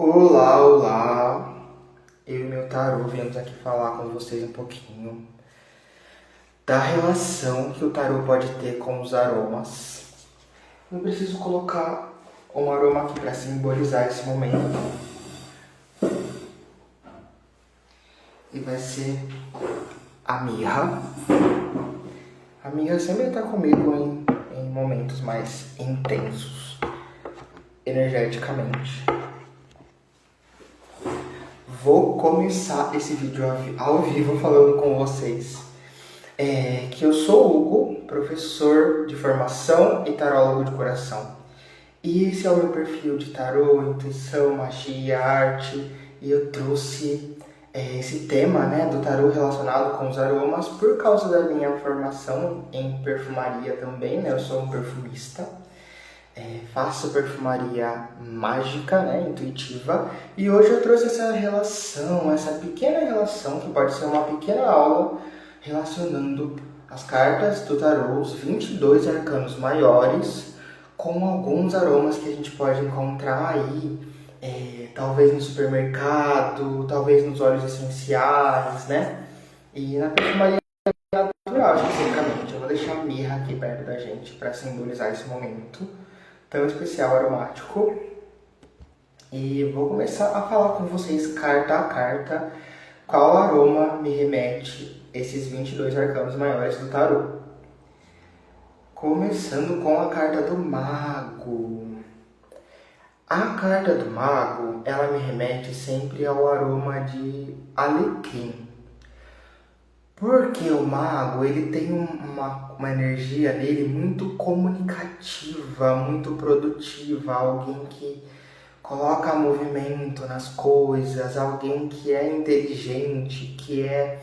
Olá, olá! Eu e meu tarô viemos aqui falar com vocês um pouquinho da relação que o tarô pode ter com os aromas. Eu preciso colocar um aroma aqui para simbolizar esse momento. E vai ser a mirra. A mirra sempre está comigo em momentos mais intensos, energeticamente. Vou começar esse vídeo ao vivo falando com vocês que eu sou Hugo, professor de formação e tarólogo de coração. E esse é o meu perfil de tarô, intuição, magia, arte. E eu trouxe esse tema do tarô relacionado com os aromas por causa da minha formação em perfumaria também, Eu sou um perfumista. Faço perfumaria mágica, intuitiva, e hoje eu trouxe essa relação, essa pequena relação, que pode ser uma pequena aula, relacionando as cartas do tarô, os 22 arcanos maiores, com alguns aromas que a gente pode encontrar aí, talvez no supermercado, talvez nos óleos essenciais, E na perfumaria natural, especificamente. Eu vou deixar a mirra aqui perto da gente para simbolizar esse momento tão especial, aromático. E vou começar a falar com vocês carta a carta qual aroma me remete esses 22 arcanos maiores do tarô. Começando com a carta do mago. A carta do mago, ela me remete sempre ao aroma de alecrim. Porque o mago, ele tem uma energia nele muito comunicativa, muito produtiva, alguém que coloca movimento nas coisas, alguém que é inteligente, que é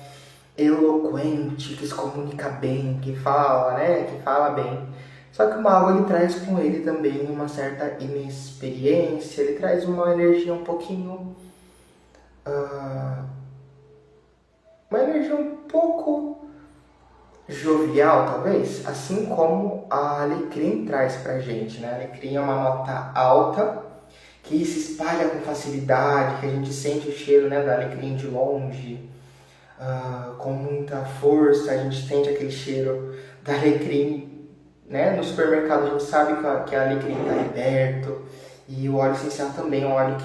eloquente, que se comunica bem, que fala, Que fala bem. Só que o mago, ele traz com ele também uma certa inexperiência, ele traz uma energia um pouquinho... uma energia um pouco jovial, talvez, assim como a alecrim traz pra gente, A alecrim é uma nota alta, que se espalha com facilidade, que a gente sente o cheiro da alecrim de longe, com muita força, a gente sente aquele cheiro da alecrim, No supermercado a gente sabe que a alecrim está liberto, e o óleo essencial também é um óleo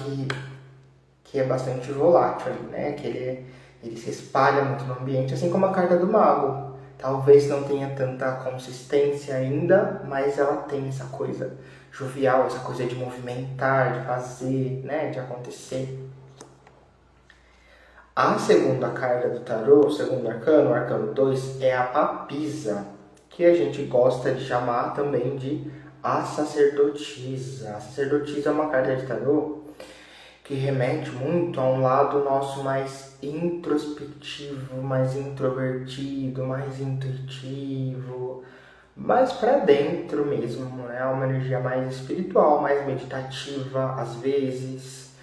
que é bastante volátil ali, Que ele se espalha muito no ambiente, assim como a carta do mago. Talvez não tenha tanta consistência ainda, mas ela tem essa coisa jovial, essa coisa de movimentar, de fazer, de acontecer. A segunda carta do tarô, o segundo arcano, o arcano 2, é a papisa, que a gente gosta de chamar também de a sacerdotisa. A sacerdotisa é uma carta de tarô que remete muito a um lado nosso mais introspectivo, mais introvertido, mais intuitivo, mais para dentro mesmo, Uma energia mais espiritual, mais meditativa, às vezes.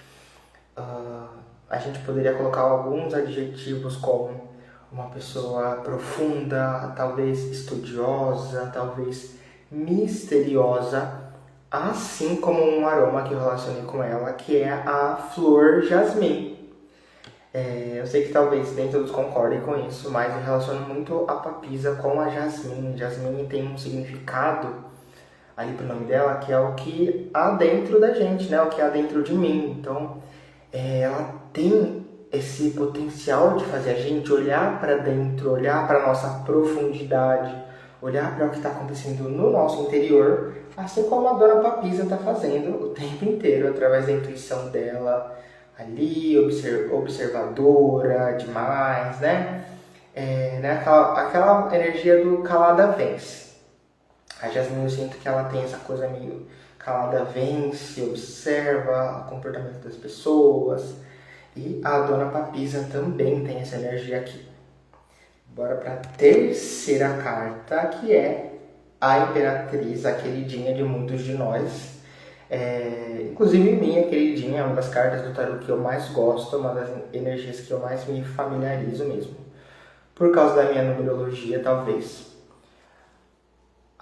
A gente poderia colocar alguns adjetivos como uma pessoa profunda, talvez estudiosa, talvez misteriosa, assim como um aroma que eu relacionei com ela, que é a flor jasmim. Eu sei que talvez nem todos concordem com isso, mas eu relaciono muito a papisa com a jasmim. Jasmim tem um significado ali pro nome dela, que é o que há dentro da gente, O que há dentro de mim. Então, ela tem esse potencial de fazer a gente olhar para dentro, olhar para a nossa profundidade, olhar para o que está acontecendo no nosso interior, assim como a dona Papisa está fazendo o tempo inteiro, através da intuição dela, ali, observadora demais, aquela energia do calada vence. A Jasmine, eu sinto que ela tem essa coisa meio calada vence, observa o comportamento das pessoas, e a dona Papisa também tem essa energia aqui. Bora para a terceira carta, que é a Imperatriz, a queridinha de muitos de nós. Inclusive minha queridinha, é uma das cartas do tarot que eu mais gosto, uma das energias que eu mais me familiarizo mesmo. Por causa da minha numerologia, talvez.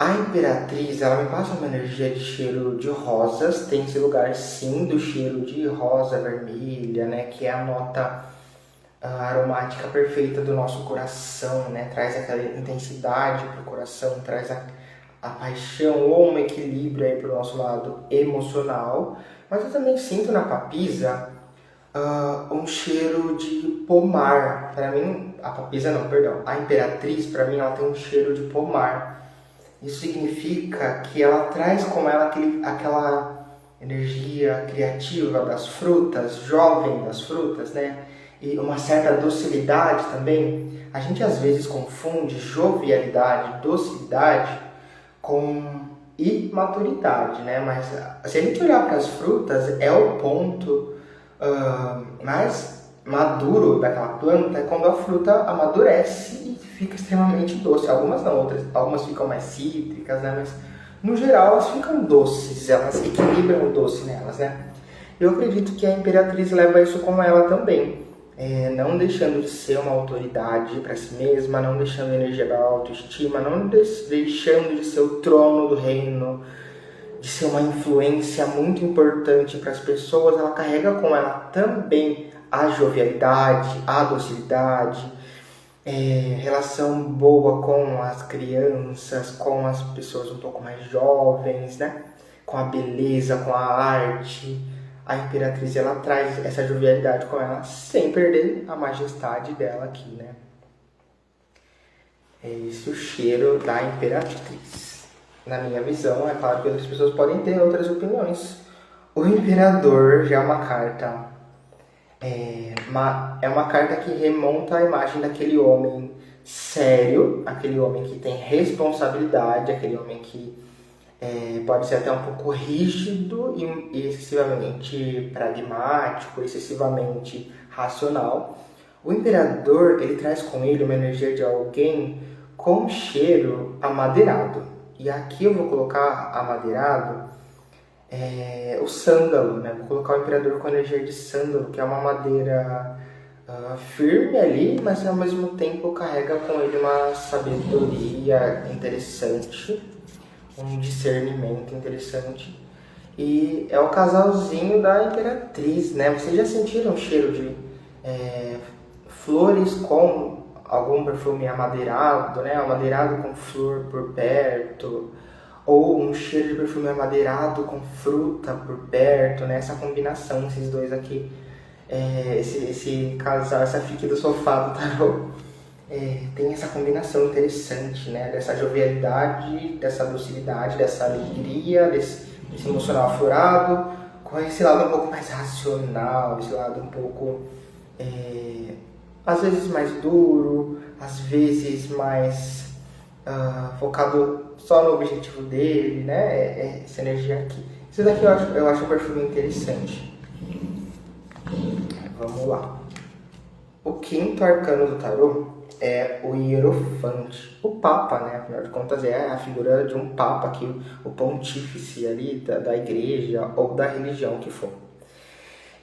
A Imperatriz, ela me passa uma energia de cheiro de rosas, tem esse lugar sim do cheiro de rosa vermelha, né, que é a nota aromática perfeita do nosso coração, né, traz aquela intensidade para o coração, traz a paixão ou um equilíbrio aí para o nosso lado emocional, mas eu também sinto na papisa um cheiro de pomar. Para mim, a papisa não, perdão, a Imperatriz, para mim, ela tem um cheiro de pomar. Isso significa que ela traz com ela aquela energia criativa das frutas, jovem das frutas, né? E uma certa docilidade também. A gente às vezes confunde jovialidade, docilidade com imaturidade, né? Mas se a gente olhar para as frutas, é o ponto mais maduro daquela planta é quando a fruta amadurece e fica extremamente doce. Algumas não, algumas ficam mais cítricas, né? Mas no geral elas ficam doces, elas equilibram o doce nelas, né? Eu acredito que a Imperatriz leva isso com ela também. Não deixando de ser uma autoridade para si mesma, não deixando a energia da autoestima, não deixando de ser o trono do reino, de ser uma influência muito importante para as pessoas. Ela carrega com ela também a jovialidade, a docilidade, relação boa com as crianças, com as pessoas um pouco mais jovens, né? Com a beleza, com a arte. A Imperatriz, ela traz essa jovialidade com ela, sem perder a majestade dela aqui, né? É esse o cheiro da Imperatriz. Na minha visão, é claro que outras pessoas podem ter outras opiniões. O Imperador já é uma carta. É uma carta que remonta à imagem daquele homem sério, aquele homem que tem responsabilidade, aquele homem que pode ser até um pouco rígido e excessivamente pragmático, excessivamente racional. O Imperador, ele traz com ele uma energia de alguém com cheiro amadeirado. E aqui eu vou colocar amadeirado o sândalo, né? Vou colocar o Imperador com energia de sândalo, que é uma madeira firme ali, mas ao mesmo tempo carrega com ele uma sabedoria interessante, um discernimento interessante. E é o casalzinho da Imperatriz, né? Vocês já sentiram o cheiro de flores com algum perfume amadeirado, né? Amadeirado com flor por perto, ou um cheiro de perfume amadeirado com fruta por perto, né? Essa combinação, esses dois aqui, esse casal, essa fique do sofá do tarô, tem essa combinação interessante, né? Dessa jovialidade, dessa docilidade, dessa alegria, desse emocional aflorado, com esse lado um pouco mais racional, esse lado um pouco, às vezes mais duro, às vezes mais focado só no objetivo dele, né? Essa energia aqui. Isso daqui eu acho um perfume interessante. Vamos lá. O quinto arcano do tarô é o Hierofante. O Papa, né? Afinal de contas, é a figura de um Papa aqui, o pontífice ali da igreja ou da religião que for.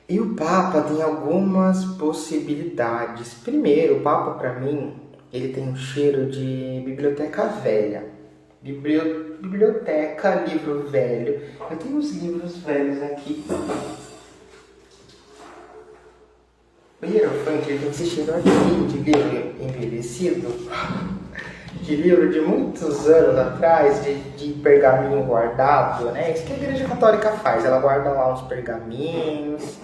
E o Papa tem algumas possibilidades. Primeiro, o Papa, para mim, ele tem um cheiro de biblioteca velha. Biblioteca, livro velho. Eu tenho uns livros velhos aqui. O Hierofante, ele tem esse cheiro aqui de livro envelhecido, de livro de muitos anos atrás, de pergaminho guardado, né? Isso que a Igreja Católica faz, ela guarda lá uns pergaminhos,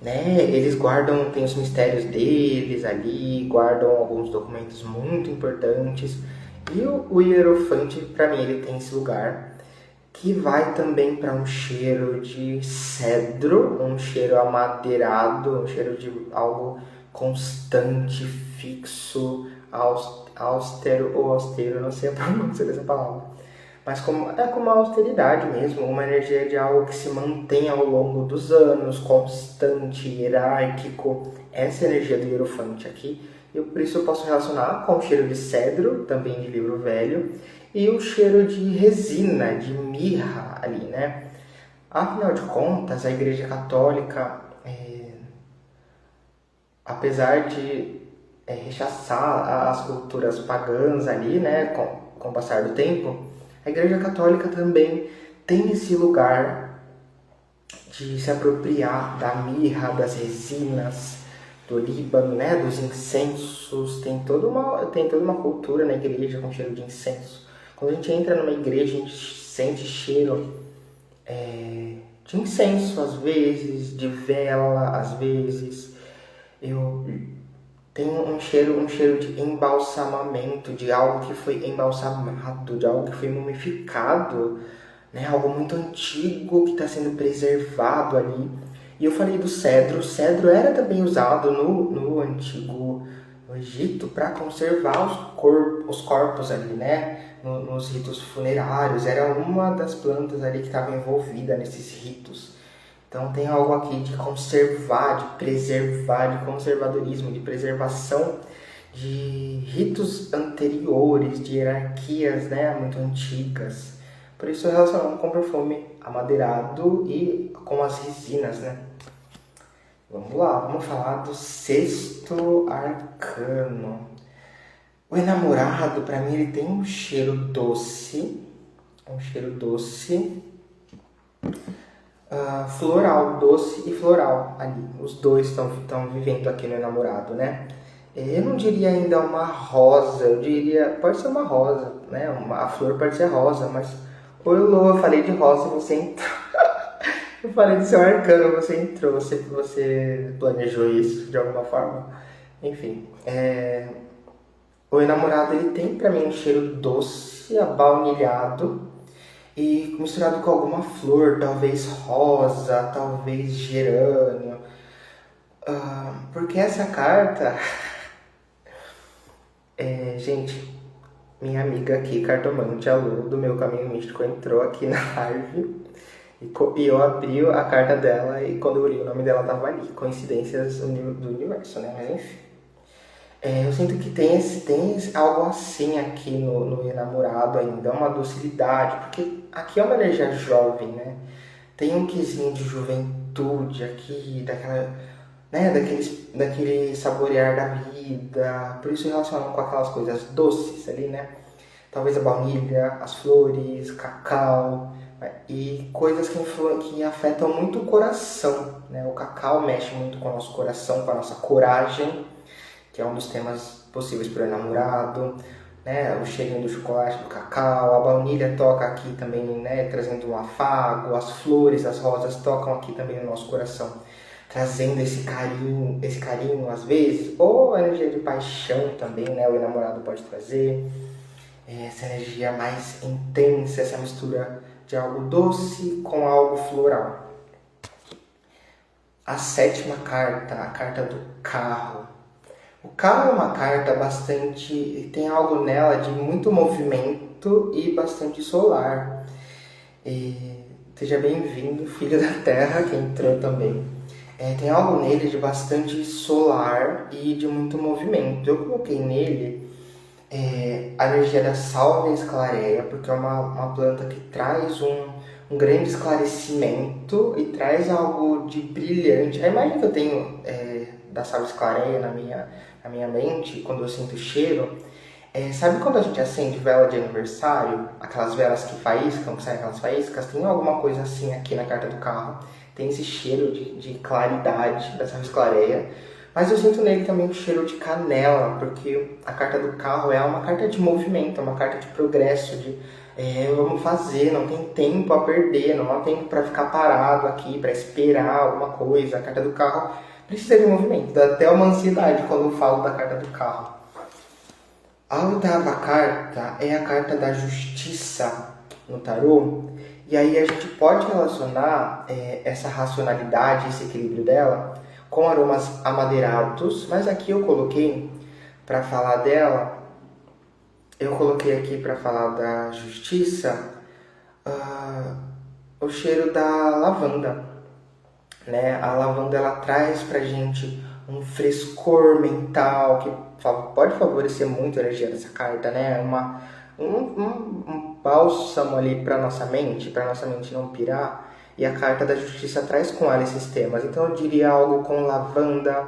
né? Eles guardam, tem os mistérios deles ali, guardam alguns documentos muito importantes. E o Hierofante, para mim, ele tem esse lugar, que vai também para um cheiro de cedro, um cheiro amadeirado, um cheiro de algo constante, fixo, austero ou austero, não sei a pronúncia dessa palavra. Mas como uma austeridade mesmo, uma energia de algo que se mantém ao longo dos anos, constante, hierárquico. Essa é a energia do Hierofante aqui. E por isso eu posso relacionar com o cheiro de cedro, também de livro velho, e o cheiro de resina, de mirra ali, né? Afinal de contas, a Igreja Católica, apesar de rechaçar as culturas pagãs ali, né, com o passar do tempo, A Igreja Católica também tem esse lugar de se apropriar da mirra, das resinas, do Líbano, né, dos incensos. Tem toda uma cultura na igreja com cheiro de incenso. Quando a gente entra numa igreja, a gente sente cheiro de incenso, às vezes, de vela, às vezes. Eu tenho um cheiro de embalsamamento, de algo que foi embalsamado, de algo que foi mumificado, né? Algo muito antigo que está sendo preservado ali. E eu falei do cedro. O cedro era também usado no antigo Egito para conservar os corpos ali, né? Nos ritos funerários. Era uma das plantas ali que estava envolvida nesses ritos. Então tem algo aqui de conservar, de preservar, de conservadorismo, de preservação de ritos anteriores, de hierarquias, né, muito antigas. Por isso relacionamos com perfume amadeirado e com as resinas, né? Vamos lá, vamos falar do sexto arcano. O enamorado, para mim, ele tem um cheiro doce, floral, doce e floral ali. Os dois estão vivendo aqui no enamorado, né? Eu não diria ainda uma rosa, eu diria, pode ser uma rosa, né? A flor pode ser rosa, mas... Oi, Lu, eu falei de rosa e você entrou. Eu falei do seu arcano, você entrou, você planejou isso de alguma forma. Enfim, o enamorado, ele tem pra mim um cheiro doce, abaunilhado, e misturado com alguma flor, talvez rosa, talvez gerânio. Porque essa carta... gente, minha amiga aqui, cartomante, a Lu, do meu caminho místico, entrou aqui na live e eu abri a carta dela e quando eu li o nome dela tava ali. Coincidências do universo, né? Mas enfim. Eu sinto que tem algo assim aqui no enamorado ainda, uma docilidade, porque aqui é uma energia jovem, né? Tem um quesinho de juventude aqui, daquele saborear da vida, por isso relacionado com aquelas coisas doces ali, né? Talvez a baunilha, as flores, cacau, né? E coisas que afetam muito o coração, né? O cacau mexe muito com o nosso coração, com a nossa coragem, que é um dos temas possíveis para o enamorado, né? O cheirinho do chocolate, do cacau, a baunilha toca aqui também, né? Trazendo um afago, as flores, as rosas tocam aqui também no nosso coração, trazendo esse carinho às vezes, ou a energia de paixão também, né? O enamorado pode trazer essa energia mais intensa, essa mistura de algo doce com algo floral. A sétima carta, a carta do carro. O carro é uma carta bastante... tem algo nela de muito movimento e bastante solar. Seja bem-vindo, filho da terra, que entrou também. Tem algo nele de bastante solar e de muito movimento. Eu coloquei nele a energia da sálvia esclareia, porque é uma planta que traz um grande esclarecimento e traz algo de brilhante. A imagem que eu tenho da sálvia esclareia na minha mente, quando eu sinto o cheiro, sabe quando a gente acende vela de aniversário? Aquelas velas que faíscam, que saem aquelas faíscas? Tem alguma coisa assim aqui na carta do carro. Tem esse cheiro de claridade da sálvia esclareia. Mas eu sinto nele também o cheiro de canela, porque a carta do carro é uma carta de movimento, é uma carta de progresso, vamos fazer, não tem tempo a perder, não há tempo para ficar parado aqui, para esperar alguma coisa. A carta do carro precisa de movimento, dá até uma ansiedade quando eu falo da carta do carro. A oitava carta é a carta da justiça no tarô, e aí a gente pode relacionar essa racionalidade, esse equilíbrio dela, com aromas amadeirados, mas aqui eu coloquei para falar dela, eu coloquei aqui para falar da justiça, o cheiro da lavanda, né? A lavanda, ela traz pra gente um frescor mental que pode favorecer muito a energia dessa carta, né? Um bálsamo ali para nossa mente não pirar. E a carta da justiça traz com ela esses temas. Então eu diria algo com lavanda,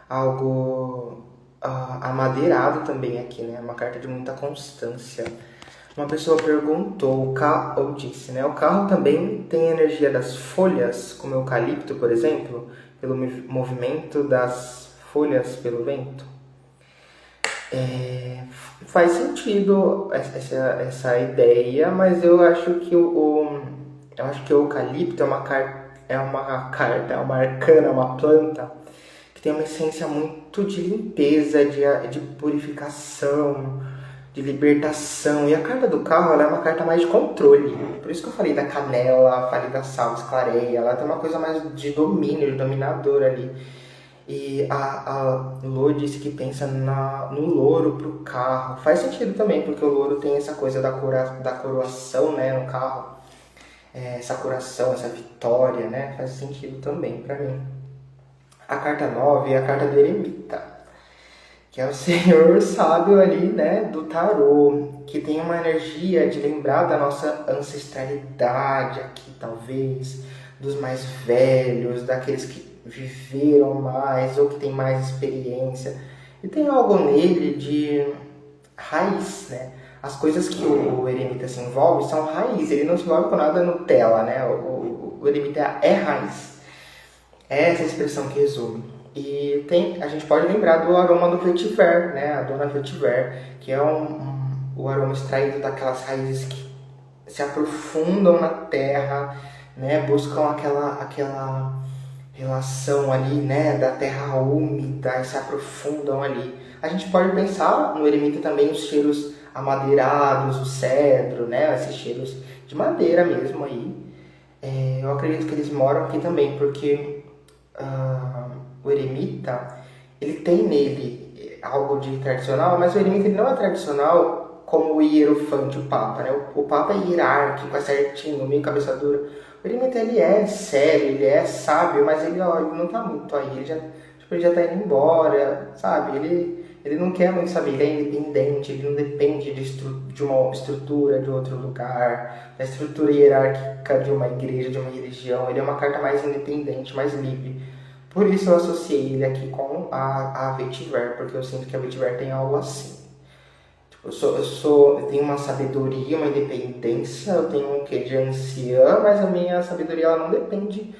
algo amadeirado também aqui, né? Uma carta de muita constância. Uma pessoa perguntou, ou disse, né? O carro também tem energia das folhas, como o eucalipto, por exemplo, pelo movimento das folhas pelo vento? Faz sentido essa ideia, mas eu acho que eu acho que o eucalipto é uma arcana, uma planta que tem uma essência muito de limpeza, de purificação, de libertação. E a carta do carro ela é uma carta mais de controle. Por isso que eu falei da canela, falei da salves clareia. Ela tem uma coisa mais de domínio, de dominador ali. E a Lô disse que pensa no louro pro carro. Faz sentido também, porque o louro tem essa coisa da coroação, né, no carro. Essa coroação, essa vitória, né? Faz sentido também pra mim. A carta 9 é a carta do eremita, que é o senhor sábio ali, né, do tarô, que tem uma energia de lembrar da nossa ancestralidade aqui, talvez, dos mais velhos, daqueles que viveram mais ou que têm mais experiência. E tem algo nele de raiz, né? As coisas que o eremita se envolve são raiz, ele não se envolve com nada Nutella, né? O eremita é raiz. É essa expressão que resume. E a gente pode lembrar do aroma do vetiver, né? A dona vetiver, que é o aroma extraído daquelas raízes que se aprofundam na terra, né? Buscam aquela relação ali, né? Da terra úmida e se aprofundam ali. A gente pode pensar no eremita também os cheiros amadeirados, o cedro, né? Esses cheiros de madeira mesmo aí. Eu acredito que eles moram aqui também, porque o eremita, ele tem nele algo de tradicional, mas o eremita ele não é tradicional como o hierofante, o papa, né? O papa é hierárquico, é certinho, meio cabeça dura. O eremita, ele é sério, ele é sábio, mas ele não tá muito aí, ele já tá indo embora, sabe? Ele não quer muito saber, ele é independente, ele não depende de uma estrutura de outro lugar, da estrutura hierárquica de uma igreja, de uma religião. Ele é uma carta mais independente, mais livre. Por isso eu associei ele aqui com a vetiver, porque eu sinto que a vetiver tem algo assim. Tipo, eu tenho uma sabedoria, uma independência, eu tenho um quê de anciã, mas a minha sabedoria ela não depende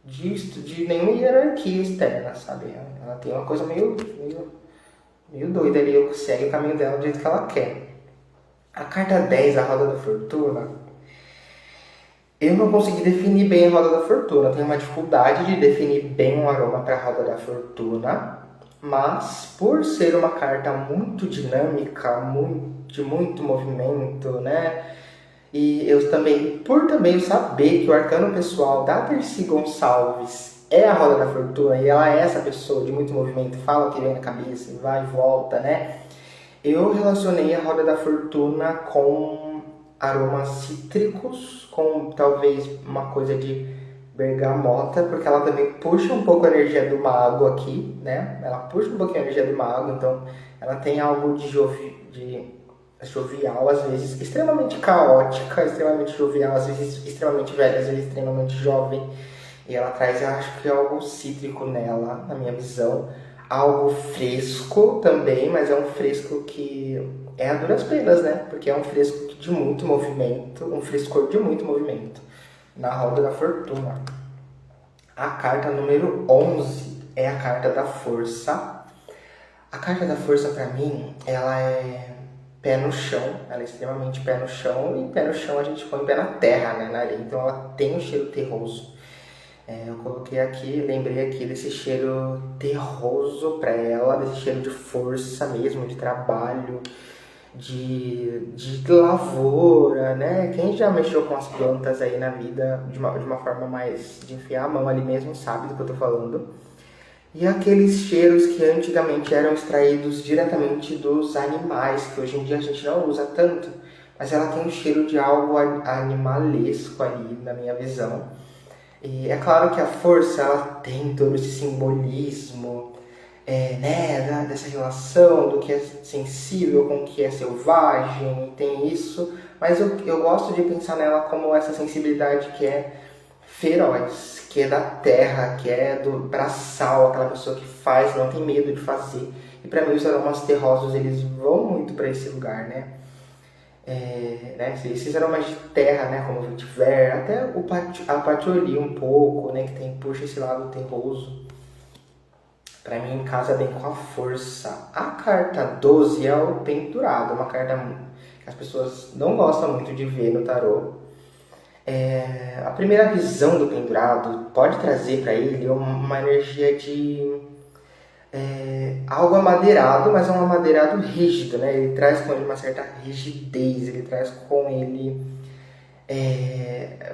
de nenhuma hierarquia externa, sabe? Ela tem uma coisa meio doida ali, eu segue o caminho dela do jeito que ela quer. A carta 10, a roda da fortuna, eu não consegui definir bem a roda da fortuna. Eu tenho uma dificuldade de definir bem um aroma para a roda da fortuna, mas por ser uma carta muito dinâmica, de muito movimento, né? E por também saber que o arcano pessoal da Dercy Gonçalves é a roda da fortuna e ela é essa pessoa de muito movimento, fala o que vem na cabeça, vai e volta, né? Eu relacionei a roda da fortuna com aromas cítricos, com talvez uma coisa de bergamota, porque ela também puxa um pouco a energia do mago aqui, né? Ela puxa um pouquinho a energia do mago, então ela tem algo de jovial, às vezes extremamente caótica, extremamente jovial, às vezes extremamente velha, às vezes extremamente jovem. E ela traz, eu acho que algo cítrico nela, na minha visão. Algo fresco também, mas é um fresco que é a duras penas, né? Porque é um fresco de muito movimento, um frescor de muito movimento. Na roda da fortuna. A carta número 11 é a carta da força. A carta da força, pra mim, ela é pé no chão, ela é extremamente pé no chão, e pé no chão a gente põe pé na terra, né, na areia, então ela tem um cheiro terroso. Eu coloquei aqui, lembrei aqui desse cheiro terroso pra ela, desse cheiro de força mesmo, de trabalho, de lavoura, né? Quem já mexeu com as plantas aí na vida de uma forma mais de enfiar a mão ali mesmo sabe do que eu tô falando. E aqueles cheiros que antigamente eram extraídos diretamente dos animais, que hoje em dia a gente não usa tanto, mas ela tem um cheiro de algo animalesco ali, na minha visão. E é claro que a força, ela tem todo esse simbolismo, né, dessa relação do que é sensível com o que é selvagem, tem isso, mas eu gosto de pensar nela como essa sensibilidade que é feroz, que é da terra, que é do braçal, aquela pessoa que faz, não tem medo de fazer. E para mim os aromas terrosos, eles vão muito para esse lugar, né? né? Esses aromas de terra, né? Como o vetiver, até a patchouli um pouco, né? Que puxa esse lado terroso. Pra mim, casa bem com a força. A carta 12 é o pendurado, uma carta que as pessoas não gostam muito de ver no tarô. A primeira visão do pendurado pode trazer para ele uma energia de algo amadeirado, mas é um amadeirado rígido, né? Ele traz com ele uma certa rigidez, ele traz com ele...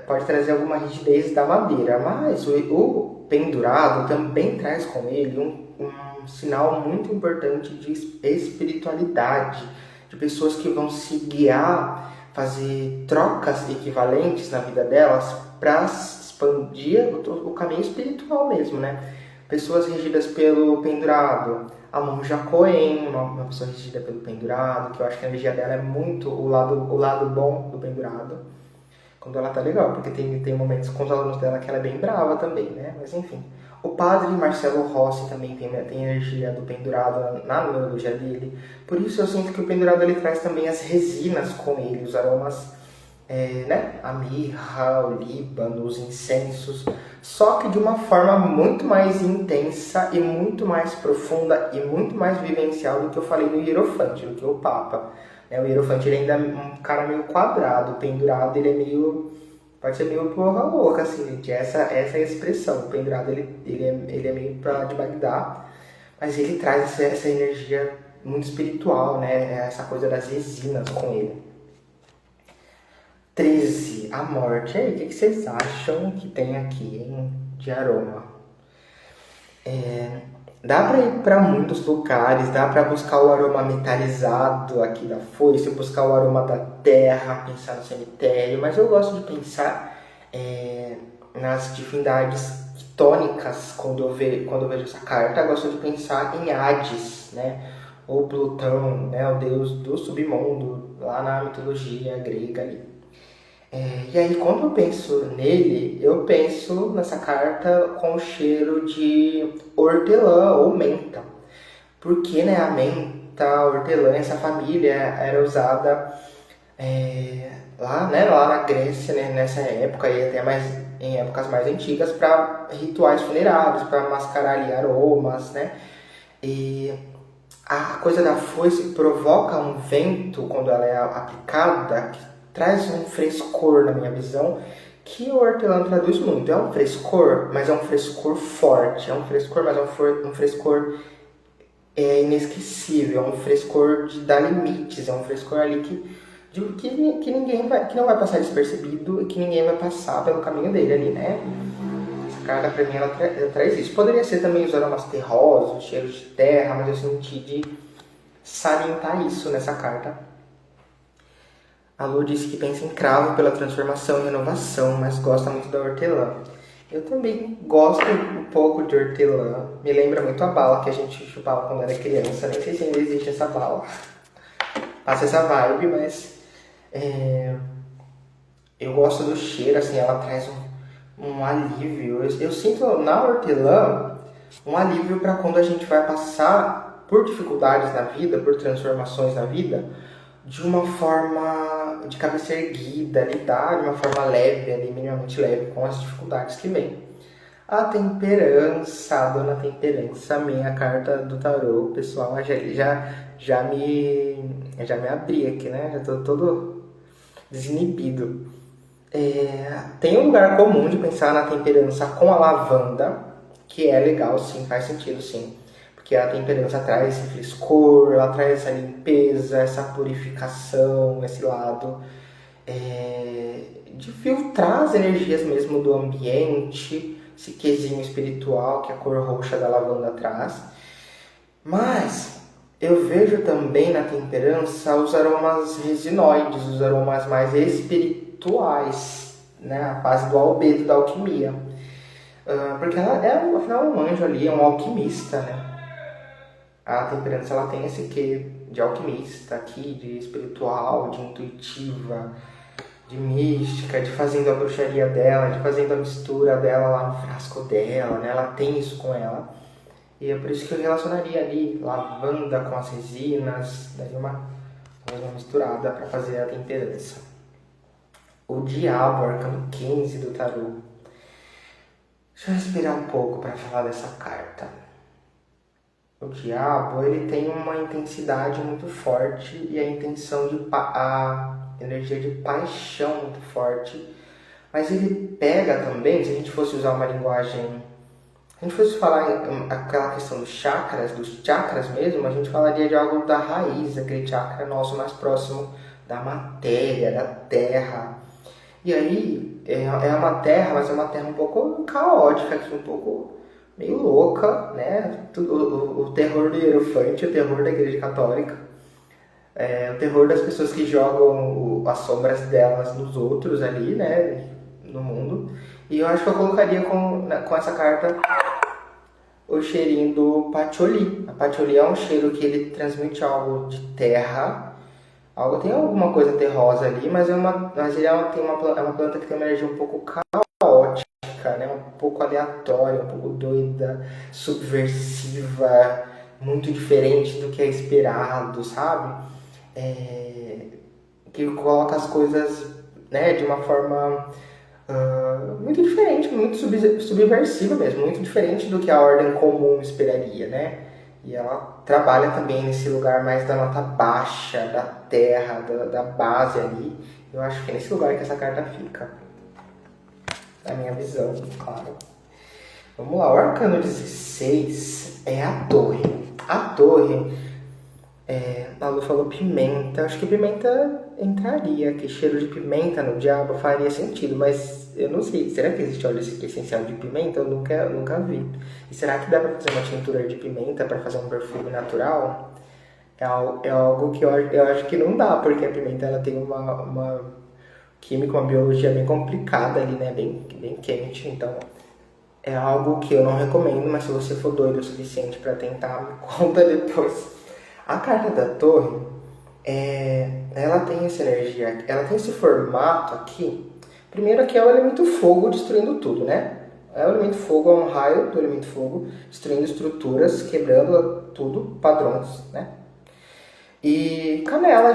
pode trazer alguma rigidez da madeira, mas o pendurado também traz com ele um sinal muito importante de espiritualidade, de pessoas que vão se guiar, fazer trocas equivalentes na vida delas para expandir o caminho espiritual mesmo, né? Pessoas regidas pelo pendurado, a monja Coen, uma pessoa regida pelo pendurado, que eu acho que a energia dela é muito o lado bom do pendurado, quando ela tá legal, porque tem momentos com os alunos dela que ela é bem brava também, né? Mas enfim. O padre Marcelo Rossi também tem energia do pendurado na numerologia dele. Por isso eu sinto que o pendurado ele traz também as resinas com ele, os aromas, né? A mirra, o líbano, os incensos. Só que de uma forma muito mais intensa e muito mais profunda e muito mais vivencial do que eu falei no Hierofante, do que o Papa. O Hierofante ele ainda é um cara meio quadrado, o pendurado ele é meio... pode ser meio porra louca, assim, essa é a expressão. O pendurado ele é meio de Bagdá, mas ele traz essa energia muito espiritual, né? Essa coisa das resinas com ele. 13, a morte. E aí, o que vocês acham que tem aqui, hein, de aroma? Dá para ir para muitos lugares, dá para buscar o aroma metalizado aqui da foice, buscar o aroma da terra, pensar no cemitério, mas eu gosto de pensar nas divindades tônicas quando eu vejo essa carta. Eu gosto de pensar em Hades, né? Ou Plutão, né? O deus do submundo, lá na mitologia grega ali. E aí, quando eu penso nele, eu penso nessa carta com o cheiro de hortelã ou menta. Porque, né, a menta, a hortelã, essa família era usada lá na Grécia, né, nessa época e até mais em épocas mais antigas para rituais funerários, para mascarar ali aromas, né? E a coisa da foice provoca um vento quando ela é aplicada, que traz um frescor na minha visão, que o hortelã traduz muito. É um frescor, mas é um frescor forte. É um frescor, mas é um frescor inesquecível. É um frescor de dar limites. É um frescor ali que não vai passar despercebido e que ninguém vai passar pelo caminho dele ali, né? Essa carta pra mim ela traz isso. Poderia ser também os aromas terrosos, cheiros de terra, mas eu senti de salientar isso nessa carta. A Lu disse que pensa em cravo pela transformação e renovação, mas gosta muito da hortelã. Eu também gosto um pouco de hortelã. Me lembra muito a bala que a gente chupava quando era criança. Nem sei se ainda existe essa bala. Passa essa vibe, mas... eu gosto do cheiro, assim, ela traz um alívio. Eu sinto na hortelã um alívio para quando a gente vai passar por dificuldades na vida, por transformações na vida, de uma forma de cabeça erguida, lidar de uma forma leve, ali, minimamente leve, com as dificuldades que vêm. A temperança, a dona temperança, a minha carta do tarô, pessoal, já me abri aqui, né? Já tô todo desinibido. Tem um lugar comum de pensar na temperança com a lavanda, que é legal, sim, faz sentido, sim. Porque a temperança traz esse frescor, ela traz essa limpeza, essa purificação, esse lado de filtrar as energias mesmo do ambiente, esse quesinho espiritual que a cor roxa da lavanda traz. Mas eu vejo também na temperança os aromas resinoides, os aromas mais espirituais, né? A fase do albedo, da alquimia. Porque ela afinal, um anjo ali, é um alquimista, né? A temperança ela tem esse quê de alquimista aqui, de espiritual, de intuitiva, de mística, de fazendo a bruxaria dela, de fazendo a mistura dela lá no frasco dela, né? Ela tem isso com ela. E é por isso que eu relacionaria ali lavanda com as resinas, daria uma Vou dar uma misturada para fazer a temperança. O Diabo, arcano 15 do tarô. Deixa eu respirar um pouco para falar dessa carta. O Diabo, ele tem uma intensidade muito forte e a intenção de a energia de paixão muito forte. Mas ele pega também, se a gente fosse usar uma linguagem, se a gente fosse falar aquela questão dos chakras mesmo, a gente falaria de algo da raiz, aquele chakra nosso mais próximo da matéria, da terra. E aí é uma terra, mas é uma terra um pouco caótica, um pouco meio louca, né? O terror do hierofante, o terror da igreja católica, o terror das pessoas que jogam as sombras delas nos outros ali, né? No mundo. E eu acho que eu colocaria com essa carta o cheirinho do patchouli. A patchouli é um cheiro que ele transmite algo de terra. Tem alguma coisa terrosa ali, mas é uma planta que tem uma energia um pouco caótica, né? Um pouco aleatória, um pouco doida, subversiva, muito diferente do que é esperado, sabe? Que coloca as coisas, né, de uma forma muito diferente, muito subversiva mesmo, muito diferente do que a ordem comum esperaria, né? E ela trabalha também nesse lugar mais da nota baixa, da terra, da base ali. Eu acho que é nesse lugar que essa carta fica. Na minha visão, claro. Vamos lá, o arcano 16 é a torre. A torre, a Lu falou pimenta. Acho que pimenta entraria, que cheiro de pimenta no diabo faria sentido, mas eu não sei. Será que existe óleo essencial de pimenta? Eu nunca vi. E será que dá pra fazer uma tintura de pimenta para fazer um perfume natural? É algo que eu acho que não dá, porque a pimenta ela tem uma química, uma biologia bem complicada ali, né? Bem quente, então é algo que eu não recomendo, mas se você for doido o suficiente para tentar, me conta depois. A carta da torre, ela tem essa energia, ela tem esse formato aqui. Primeiro aqui é o elemento fogo destruindo tudo, né? O elemento fogo é um raio do elemento fogo destruindo estruturas, quebrando tudo, padrões, né? E canela